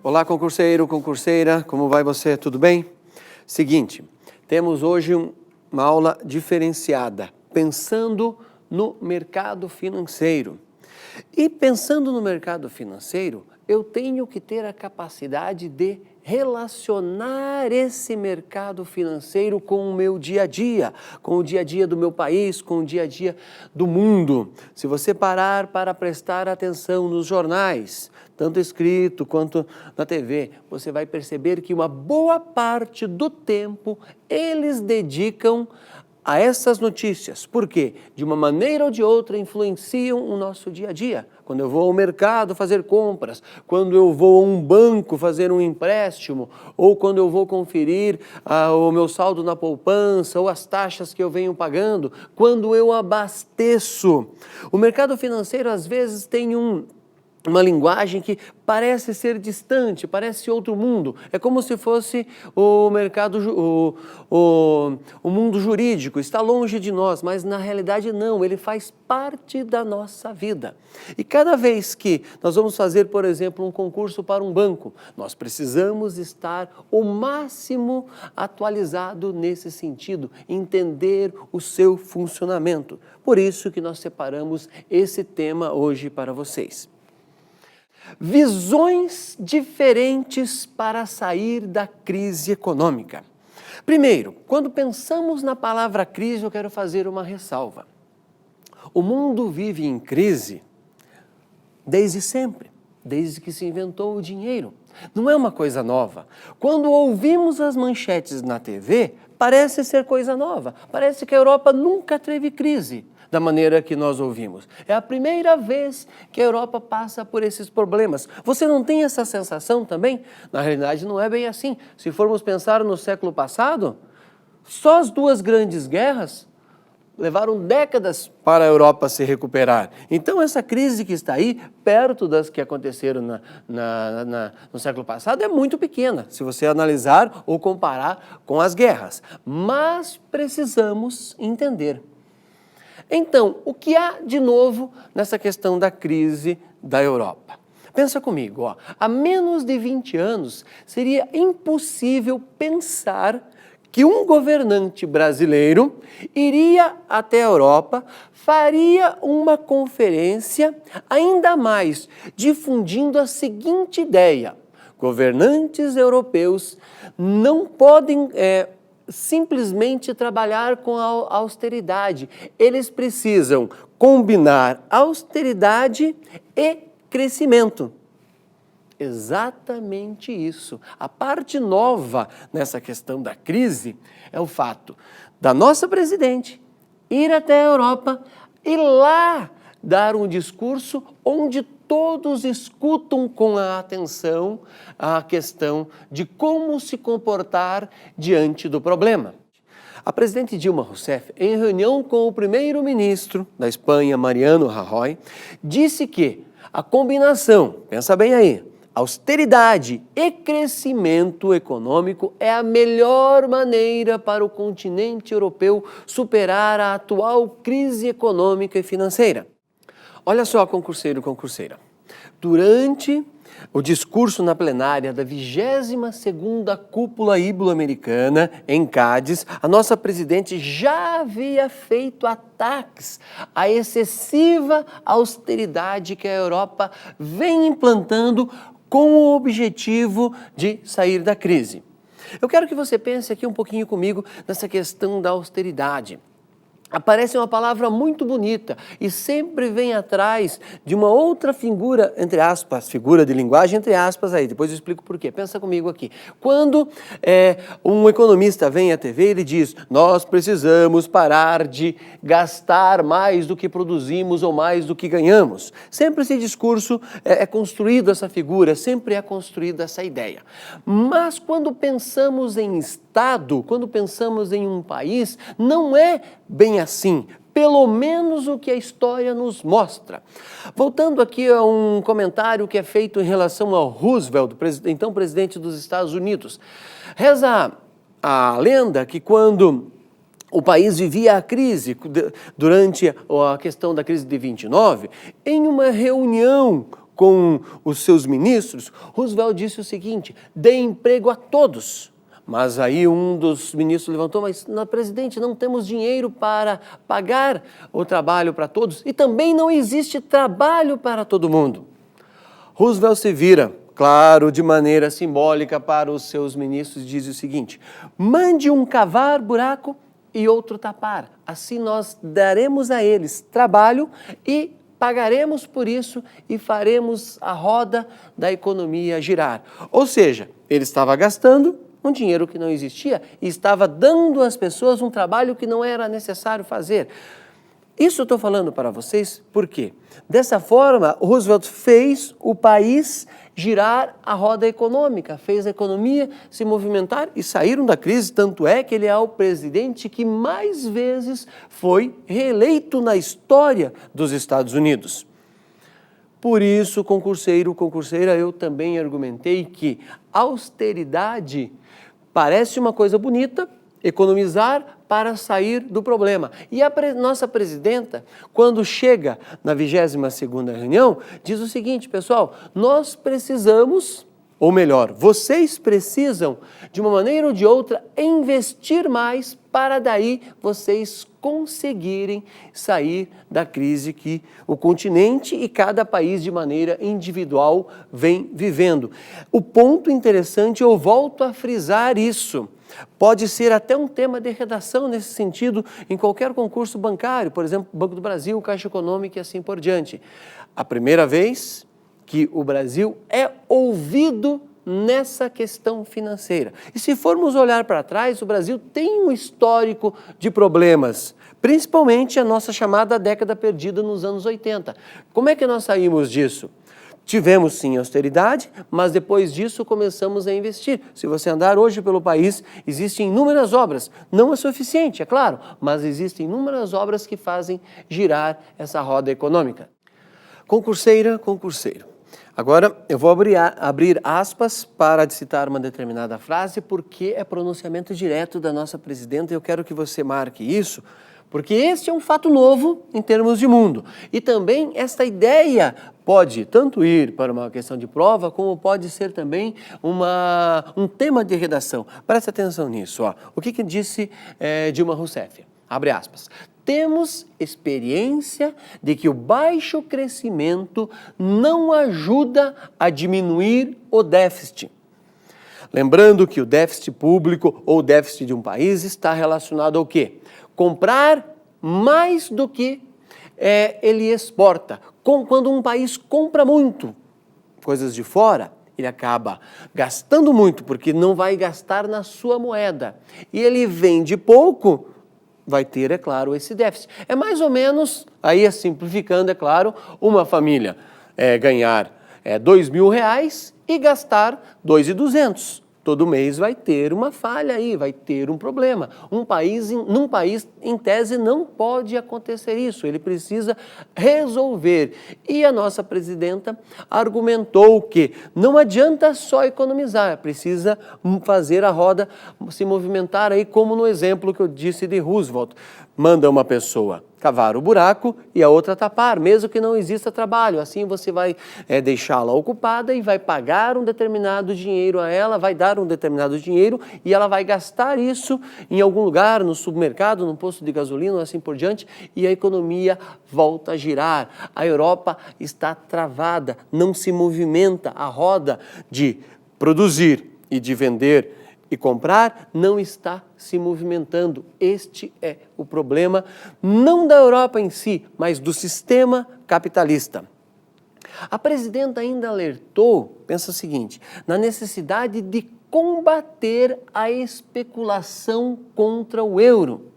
Olá, concurseiro, concurseira, como vai você? Tudo bem? Seguinte, temos hoje uma aula diferenciada, pensando no mercado financeiro. E pensando no mercado financeiro, eu tenho que ter a capacidade de relacionar esse mercado financeiro com o meu dia a dia, com o dia a dia do meu país, com o dia a dia do mundo. Se você parar para prestar atenção nos jornais, tanto escrito quanto na TV, você vai perceber que uma boa parte do tempo eles dedicam a essas notícias. Por quê? De uma maneira ou de outra influenciam o nosso dia a dia. Quando eu vou ao mercado fazer compras, quando eu vou a um banco fazer um empréstimo, ou quando eu vou conferir o meu saldo na poupança, ou as taxas que eu venho pagando, quando eu abasteço. O mercado financeiro às vezes tem uma linguagem que parece ser distante, parece outro mundo. É como se fosse o mercado, o mundo jurídico, está longe de nós, mas na realidade não, ele faz parte da nossa vida. E cada vez que nós vamos fazer, por exemplo, um concurso para um banco, nós precisamos estar o máximo atualizado nesse sentido, entender o seu funcionamento. Por isso que nós separamos esse tema hoje para vocês. Visões diferentes para sair da crise econômica. Primeiro, quando pensamos na palavra crise, eu quero fazer uma ressalva. O mundo vive em crise desde sempre, desde que se inventou o dinheiro. Não é uma coisa nova. Quando ouvimos as manchetes na TV, parece ser coisa nova. Parece que a Europa nunca teve crise da maneira que nós ouvimos. É a primeira vez que a Europa passa por esses problemas. Você não tem essa sensação também? Na realidade, não é bem assim. Se formos pensar no século passado, só as duas grandes guerras levaram décadas para a Europa se recuperar. Então, essa crise que está aí, perto das que aconteceram no século passado, é muito pequena, se você analisar ou comparar com as guerras. Mas precisamos entender. Então, o que há de novo nessa questão da crise da Europa? Pensa comigo, há menos de 20 anos seria impossível pensar que um governante brasileiro iria até a Europa, faria uma conferência, ainda mais difundindo a seguinte ideia: governantes europeus não podem simplesmente trabalhar com a austeridade. Eles precisam combinar austeridade e crescimento. Exatamente isso. A parte nova nessa questão da crise é o fato da nossa presidente ir até a Europa e lá dar um discurso onde todos escutam com atenção a questão de como se comportar diante do problema. A presidente Dilma Rousseff, em reunião com o primeiro-ministro da Espanha, Mariano Rajoy, disse que a combinação, pensa bem aí, austeridade e crescimento econômico é a melhor maneira para o continente europeu superar a atual crise econômica e financeira. Olha só, concurseiro, concurseira. Durante o discurso na plenária da 22ª Cúpula Ibero-Americana, em Cádiz, a nossa presidente já havia feito ataques à excessiva austeridade que a Europa vem implantando com o objetivo de sair da crise. Eu quero que você pense aqui um pouquinho comigo nessa questão da austeridade. Aparece uma palavra muito bonita e sempre vem atrás de uma outra figura, entre aspas, figura de linguagem, entre aspas, aí, depois eu explico por quê. Pensa comigo aqui. Quando um economista vem à TV, ele diz: nós precisamos parar de gastar mais do que produzimos ou mais do que ganhamos. Sempre esse discurso é construído, essa figura, sempre é construída essa ideia. Mas quando pensamos em Estado, quando pensamos em um país, não é bem assim, pelo menos o que a história nos mostra. Voltando aqui a um comentário que é feito em relação ao Roosevelt, então presidente dos Estados Unidos. Reza a lenda que quando o país vivia a crise durante a questão da crise de 29, em uma reunião com os seus ministros, Roosevelt disse o seguinte: dê emprego a todos. Mas aí um dos ministros levantou: mas, presidente, não temos dinheiro para pagar o trabalho para todos e também não existe trabalho para todo mundo. Roosevelt se vira, claro, de maneira simbólica para os seus ministros e diz o seguinte: mande um cavar buraco e outro tapar. Assim nós daremos a eles trabalho e pagaremos por isso e faremos a roda da economia girar. Ou seja, ele estava gastando um dinheiro que não existia e estava dando às pessoas um trabalho que não era necessário fazer. Isso eu estou falando para vocês porque, dessa forma, Roosevelt fez o país girar a roda econômica, fez a economia se movimentar e saíram da crise, tanto é que ele é o presidente que mais vezes foi reeleito na história dos Estados Unidos. Por isso, concurseira, eu também argumentei que austeridade parece uma coisa bonita, economizar para sair do problema. E a nossa presidenta, quando chega na 22ª reunião, diz o seguinte: pessoal, nós precisamos, ou melhor, vocês precisam, de uma maneira ou de outra, investir mais para daí vocês conseguirem sair da crise que o continente e cada país de maneira individual vem vivendo. O ponto interessante, eu volto a frisar isso, pode ser até um tema de redação nesse sentido em qualquer concurso bancário, por exemplo, Banco do Brasil, Caixa Econômica e assim por diante. A primeira vez que o Brasil é ouvido nessa questão financeira. E se formos olhar para trás, o Brasil tem um histórico de problemas, principalmente a nossa chamada década perdida nos anos 80. Como é que nós saímos disso? Tivemos sim austeridade, mas depois disso começamos a investir. Se você andar hoje pelo país, existem inúmeras obras. Não é suficiente, é claro, mas existem inúmeras obras que fazem girar essa roda econômica. Concurseira, concurseiro. Agora eu vou abrir aspas para citar uma determinada frase, porque é pronunciamento direto da nossa presidenta e eu quero que você marque isso, porque esse é um fato novo em termos de mundo. E também esta ideia pode tanto ir para uma questão de prova, como pode ser também um tema de redação. Preste atenção nisso. Ó. O que disse Dilma Rousseff? Abre aspas. Temos experiência de que o baixo crescimento não ajuda a diminuir o déficit. Lembrando que o déficit público ou déficit de um país está relacionado ao quê? Comprar mais do que ele exporta. Quando um país compra muito coisas de fora, ele acaba gastando muito porque não vai gastar na sua moeda. E ele vende pouco, vai ter, é claro, esse déficit. É mais ou menos, aí simplificando, é claro, uma família ganhar R$2.000 e gastar 2.200. Todo mês vai ter uma falha aí, vai ter um problema. Num país, em tese, não pode acontecer isso. Ele precisa resolver. E a nossa presidenta argumentou que não adianta só economizar, precisa fazer a roda se movimentar aí, como no exemplo que eu disse de Roosevelt. Manda uma pessoa cavar o buraco e a outra tapar, mesmo que não exista trabalho. Assim você vai deixá-la ocupada e vai pagar um determinado dinheiro a ela, vai dar um determinado dinheiro e ela vai gastar isso em algum lugar, no supermercado, no posto de gasolina, assim por diante, e a economia volta a girar. A Europa está travada, não se movimenta, a roda de produzir e de vender e comprar não está se movimentando. Este é o problema, não da Europa em si, mas do sistema capitalista. A presidenta ainda alertou, pensa o seguinte, na necessidade de combater a especulação contra o euro.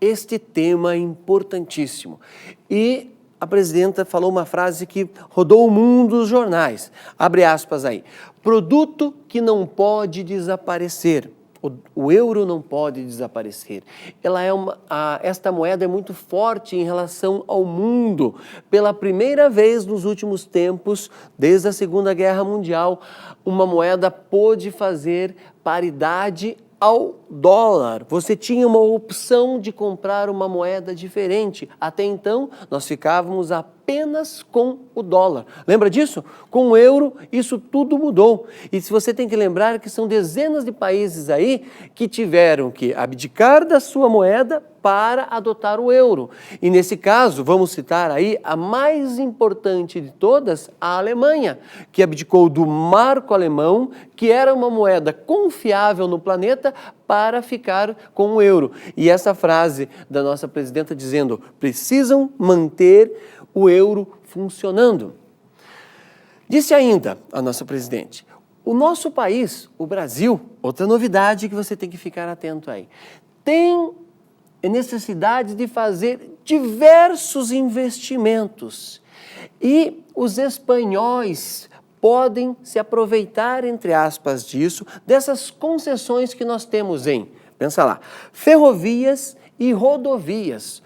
Este tema é importantíssimo. E a presidenta falou uma frase que rodou o mundo dos jornais. Abre aspas aí. Produto que não pode desaparecer. O euro não pode desaparecer. Esta moeda é muito forte em relação ao mundo. Pela primeira vez nos últimos tempos, desde a Segunda Guerra Mundial, uma moeda pôde fazer paridade ao dólar, você tinha uma opção de comprar uma moeda diferente. Até então, nós ficávamos apenas com o dólar. Lembra disso? Com o euro, isso tudo mudou. E se você tem que lembrar que são dezenas de países aí que tiveram que abdicar da sua moeda para adotar o euro. E nesse caso, vamos citar aí a mais importante de todas, a Alemanha, que abdicou do marco alemão, que era uma moeda confiável no planeta, para ficar com o euro. E essa frase da nossa presidenta dizendo: precisam manter o euro funcionando. Disse ainda a nossa presidente: o nosso país, o Brasil, outra novidade que você tem que ficar atento aí, tem necessidade de fazer diversos investimentos. E os espanhóis podem se aproveitar, entre aspas, disso, dessas concessões que nós temos em, pensa lá, ferrovias e rodovias.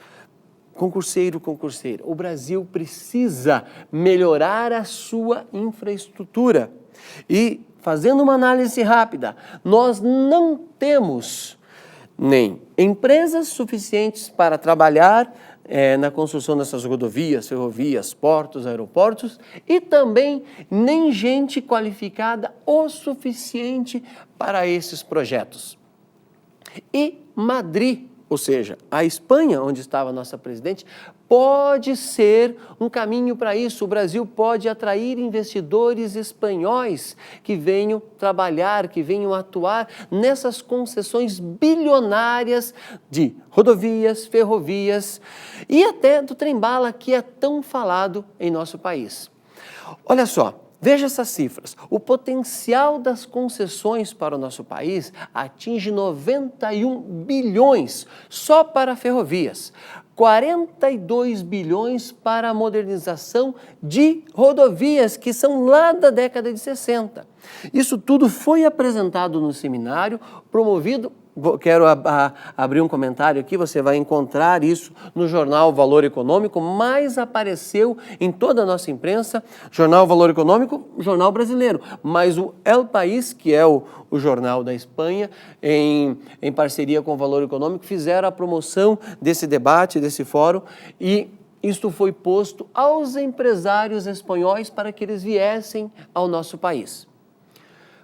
Concurseiro, o Brasil precisa melhorar a sua infraestrutura. E, fazendo uma análise rápida, nós não temos nem empresas suficientes para trabalhar na construção dessas rodovias, ferrovias, portos, aeroportos, e também nem gente qualificada o suficiente para esses projetos. E Madrid, ou seja, a Espanha, onde estava a nossa presidente, pode ser um caminho para isso. O Brasil pode atrair investidores espanhóis que venham trabalhar, que venham atuar nessas concessões bilionárias de rodovias, ferrovias e até do trem-bala, que é tão falado em nosso país. Olha só. Veja essas cifras. O potencial das concessões para o nosso país atinge 91 bilhões só para ferrovias, 42 bilhões para a modernização de rodovias, que são lá da década de 60. Isso tudo foi apresentado no seminário promovido. Quero abrir um comentário aqui, você vai encontrar isso no jornal Valor Econômico, mas apareceu em toda a nossa imprensa, jornal Valor Econômico, jornal brasileiro, mas o El País, que é o jornal da Espanha, em parceria com o Valor Econômico, fizeram a promoção desse debate, desse fórum, e isto foi posto aos empresários espanhóis para que eles viessem ao nosso país.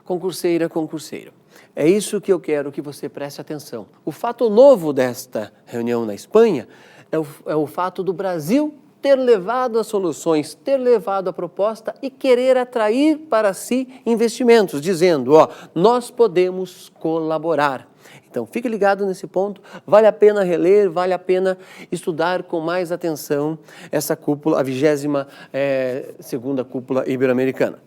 Concurseira, concurseiro. É isso que eu quero que você preste atenção. O fato novo desta reunião na Espanha é o fato do Brasil ter levado as soluções, ter levado a proposta e querer atrair para si investimentos, dizendo, nós podemos colaborar. Então, fique ligado nesse ponto, vale a pena reler, vale a pena estudar com mais atenção essa cúpula, a 22ª cúpula ibero-americana.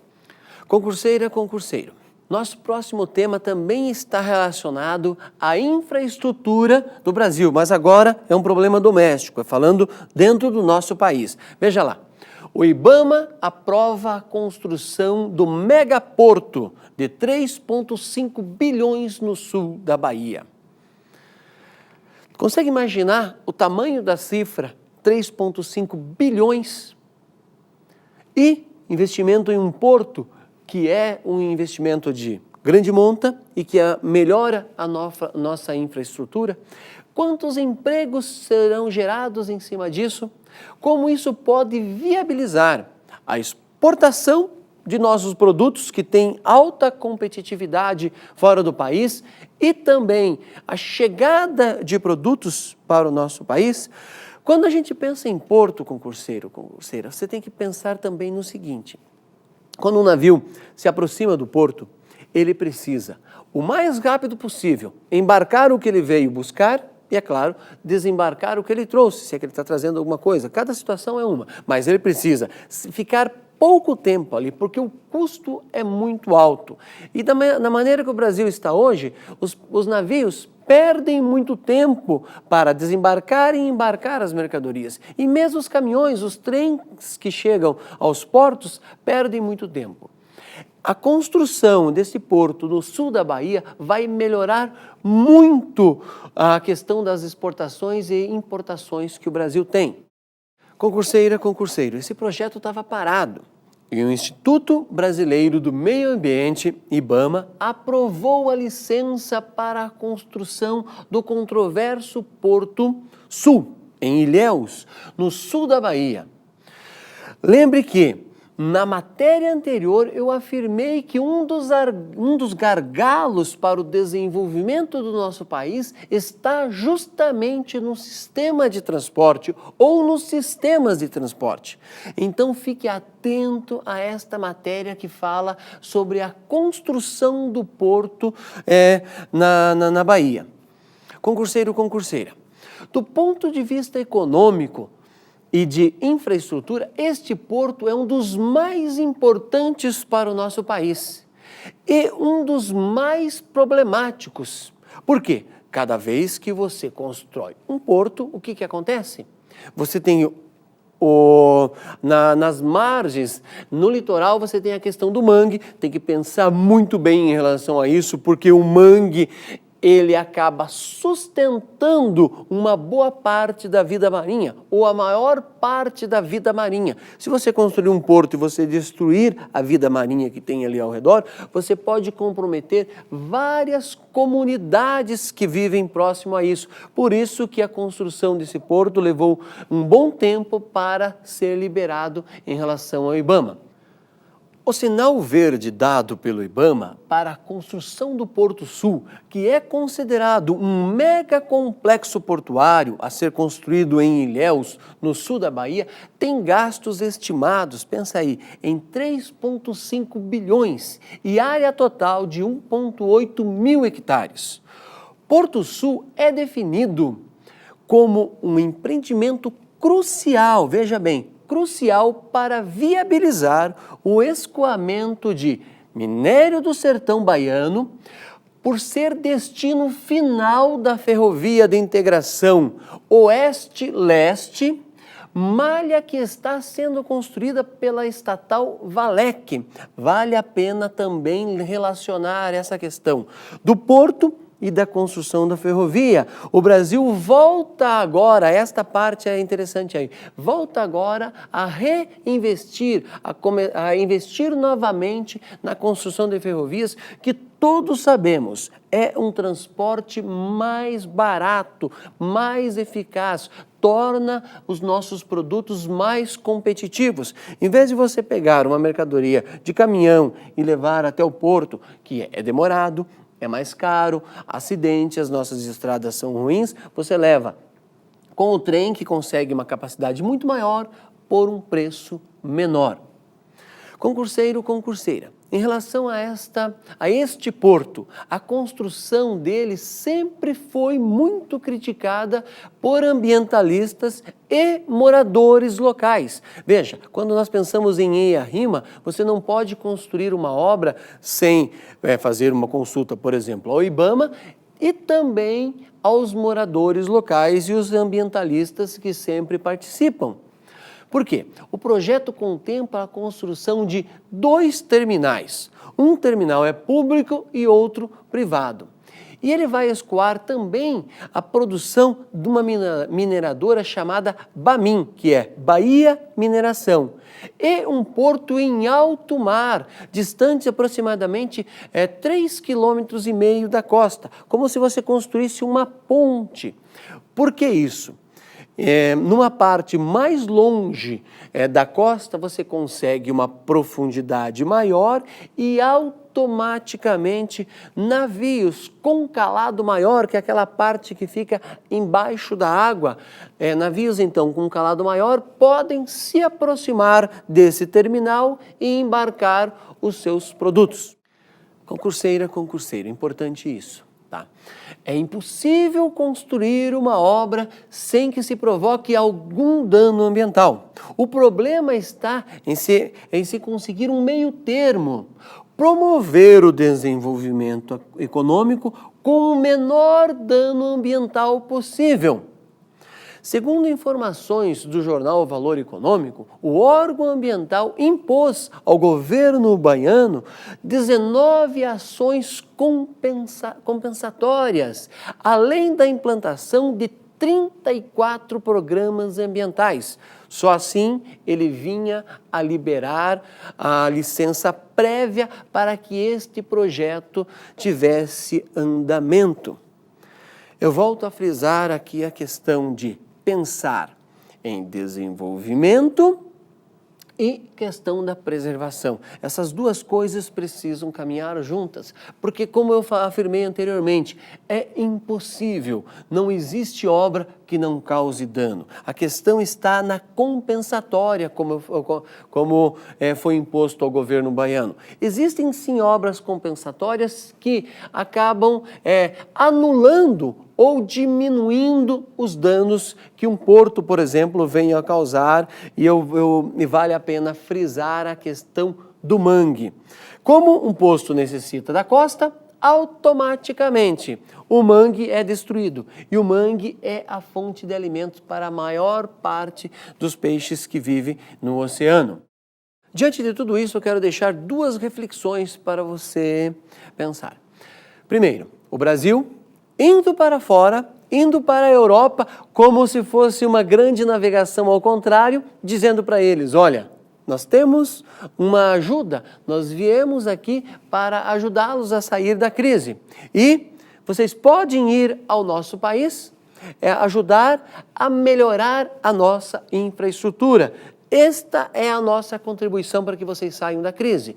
Concurseira, concurseiro. Nosso próximo tema também está relacionado à infraestrutura do Brasil, mas agora é um problema doméstico, falando dentro do nosso país. Veja lá, o IBAMA aprova a construção do megaporto de 3,5 bilhões no sul da Bahia. Consegue imaginar o tamanho da cifra, 3,5 bilhões? E investimento em um porto, que é um investimento de grande monta e que melhora a nossa infraestrutura. Quantos empregos serão gerados em cima disso? Como isso pode viabilizar a exportação de nossos produtos que têm alta competitividade fora do país e também a chegada de produtos para o nosso país? Quando a gente pensa em porto, concurseiro, concurseira, você tem que pensar também no seguinte: quando um navio se aproxima do porto, ele precisa, o mais rápido possível, embarcar o que ele veio buscar e, é claro, desembarcar o que ele trouxe, se é que ele está trazendo alguma coisa. Cada situação é uma, mas ele precisa ficar pouco tempo ali, porque o custo é muito alto. E da maneira que o Brasil está hoje, os navios perdem muito tempo para desembarcar e embarcar as mercadorias. E mesmo os caminhões, os trens que chegam aos portos, perdem muito tempo. A construção desse porto no sul da Bahia vai melhorar muito a questão das exportações e importações que o Brasil tem. Concurseira, concurseiro, esse projeto estava parado. e o Instituto Brasileiro do Meio Ambiente, IBAMA, aprovou a licença para a construção do controverso Porto Sul, em Ilhéus, no sul da Bahia. Lembre que, na matéria anterior, eu afirmei que um dos gargalos para o desenvolvimento do nosso país está justamente no sistema de transporte ou nos sistemas de transporte. Então, fique atento a esta matéria que fala sobre a construção do porto na Bahia. Concurseiro, concurseira, do ponto de vista econômico e de infraestrutura, este porto é um dos mais importantes para o nosso país e um dos mais problemáticos. Por quê? Cada vez que você constrói um porto, o que acontece? Você tem nas margens, no litoral, você tem a questão do mangue, tem que pensar muito bem em relação a isso, porque o mangue ele acaba sustentando uma boa parte da vida marinha, ou a maior parte da vida marinha. Se você construir um porto e você destruir a vida marinha que tem ali ao redor, você pode comprometer várias comunidades que vivem próximo a isso. Por isso que a construção desse porto levou um bom tempo para ser liberado em relação ao IBAMA. O sinal verde dado pelo IBAMA para a construção do Porto Sul, que é considerado um mega complexo portuário a ser construído em Ilhéus, no sul da Bahia, tem gastos estimados, pensa aí, em 3,5 bilhões e área total de 1,8 mil hectares. Porto Sul é definido como um empreendimento crucial, veja bem, crucial para viabilizar o escoamento de minério do sertão baiano, por ser destino final da ferrovia de integração oeste-leste, malha que está sendo construída pela estatal Valec. Vale a pena também relacionar essa questão do porto e da construção da ferrovia. O Brasil volta agora, esta parte é interessante aí, volta agora a reinvestir, a investir novamente na construção de ferrovias, que todos sabemos é um transporte mais barato, mais eficaz, torna os nossos produtos mais competitivos. Em vez de você pegar uma mercadoria de caminhão e levar até o porto, que é demorado, é mais caro, acidente, as nossas estradas são ruins, você leva com o trem, que consegue uma capacidade muito maior por um preço menor. Concurseiro, concurseira, em relação a este porto, a construção dele sempre foi muito criticada por ambientalistas e moradores locais. Veja, quando nós pensamos em EIA-RIMA, você não pode construir uma obra sem fazer uma consulta, por exemplo, ao IBAMA e também aos moradores locais e os ambientalistas que sempre participam. Por quê? O projeto contempla a construção de 2 terminais. Um terminal é público e outro privado. E ele vai escoar também a produção de uma mineradora chamada Bamin, que é Bahia Mineração, e um porto em alto mar, distante aproximadamente 3,5 km da costa, como se você construísse uma ponte. Por que isso? Numa parte mais longe da costa, você consegue uma profundidade maior e automaticamente navios com calado maior, que é aquela parte que fica embaixo da água, navios então com calado maior podem se aproximar desse terminal e embarcar os seus produtos. Concurseira, concurseiro, importante isso. Tá? É impossível construir uma obra sem que se provoque algum dano ambiental. O problema está em se conseguir um meio termo, promover o desenvolvimento econômico com o menor dano ambiental possível. Segundo informações do jornal Valor Econômico, o órgão ambiental impôs ao governo baiano 19 ações compensatórias, além da implantação de 34 programas ambientais. Só assim ele vinha a liberar a licença prévia para que este projeto tivesse andamento. Eu volto a frisar aqui a questão de pensar em desenvolvimento e questão da preservação. Essas duas coisas precisam caminhar juntas, porque, como eu afirmei anteriormente, é impossível, não existe obra que não cause dano. A questão está na compensatória, como foi imposto ao governo baiano. Existem sim obras compensatórias que acabam anulando ou diminuindo os danos que um porto, por exemplo, venha a causar, e vale a pena frisar a questão do mangue. Como um poço necessita da costa, automaticamente o mangue é destruído, e o mangue é a fonte de alimentos para a maior parte dos peixes que vivem no oceano. Diante de tudo isso, eu quero deixar duas reflexões para você pensar. Primeiro, o Brasil indo para fora, indo para a Europa, como se fosse uma grande navegação ao contrário, dizendo para eles: olha, nós temos uma ajuda, nós viemos aqui para ajudá-los a sair da crise. E vocês podem ir ao nosso país, ajudar a melhorar a nossa infraestrutura. Esta é a nossa contribuição para que vocês saiam da crise.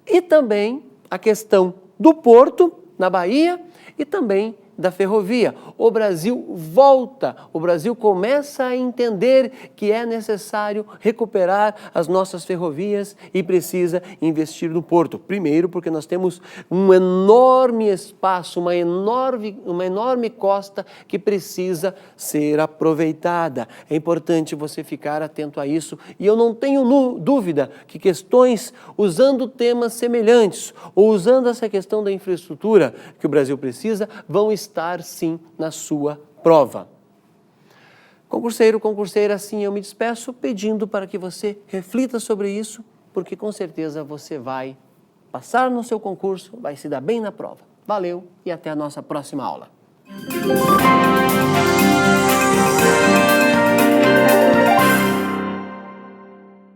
E também a questão do porto, na Bahia, e também da ferrovia. O Brasil volta, o Brasil começa a entender que é necessário recuperar as nossas ferrovias e precisa investir no porto. Primeiro, porque nós temos um enorme espaço, uma enorme costa que precisa ser aproveitada. É importante você ficar atento a isso, e eu não tenho dúvida que questões usando temas semelhantes ou usando essa questão da infraestrutura que o Brasil precisa vão estar sim na sua prova. Concurseiro, concurseira, assim eu me despeço pedindo para que você reflita sobre isso, porque com certeza você vai passar no seu concurso, vai se dar bem na prova. Valeu e até a nossa próxima aula.